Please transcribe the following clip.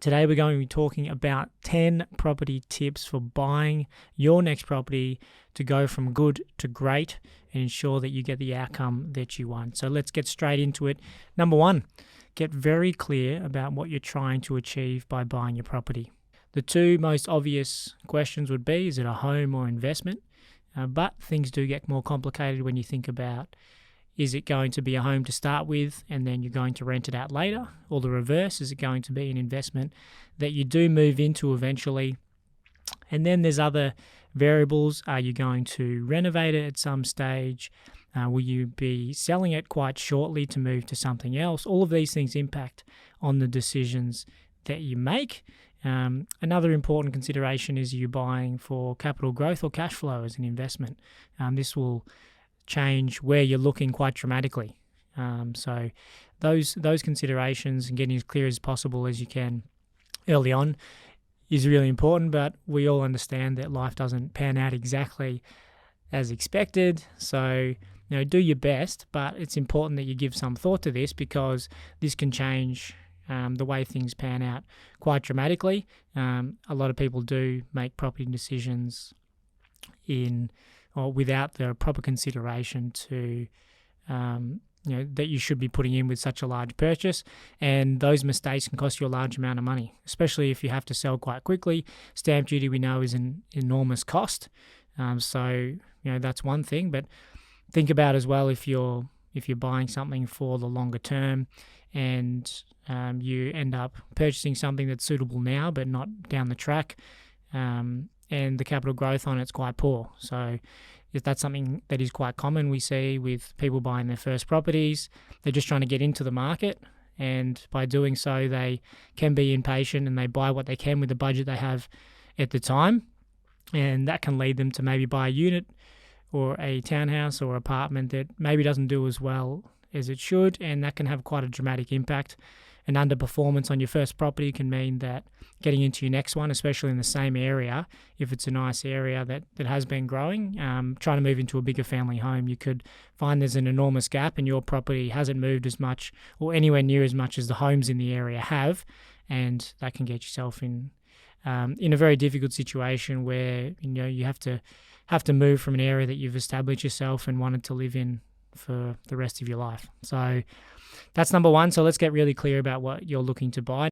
Today we're going to be talking about 10 property tips for buying your next property to go from good to great and ensure that you get the outcome that you want. So let's get straight into it. Number one, get very clear about what you're trying to achieve by buying your property. The two most obvious questions would be, is it a home or investment? But things do get more complicated when you think about, is it going to be a home to start with and then you're going to rent it out later? Or the reverse, is it going to be an investment that you do move into eventually? And then there's other variables. Are you going to renovate it at some stage? Will you be selling it quite shortly to move to something else? All of these things impact on the decisions that you make. Another important consideration is, you buying for capital growth or cash flow as an investment? This will change where you're looking quite dramatically. So those considerations and getting as clear as possible as you can early on is really important, but we all understand that life doesn't pan out exactly as expected. So do your best, but it's important that you give some thought to this, because this can change the way things pan out quite dramatically. A lot of people do make property decisions without the proper consideration to that you should be putting in with such a large purchase, and those mistakes can cost you a large amount of money, especially if you have to sell quite quickly. Stamp duty, we know, is an enormous cost. So that's one thing, but think about as well, if you're buying something for the longer term and you end up purchasing something that's suitable now but not down the track, and the capital growth on it's quite poor. So if that's something that is quite common, we see with people buying their first properties, they're just trying to get into the market, and by doing so they can be impatient and they buy what they can with the budget they have at the time, and that can lead them to maybe buy a unit or a townhouse or apartment that maybe doesn't do as well as it should, and that can have quite a dramatic impact. An underperformance on your first property can mean that getting into your next one, especially in the same area, if it's a nice area that has been growing, trying to move into a bigger family home, you could find there's an enormous gap and your property hasn't moved as much or anywhere near as much as the homes in the area have, and that can get yourself in a very difficult situation where you have to move from an area that you've established yourself and wanted to live in for the rest of your life. So that's number one. So let's get really clear about what you're looking to buy.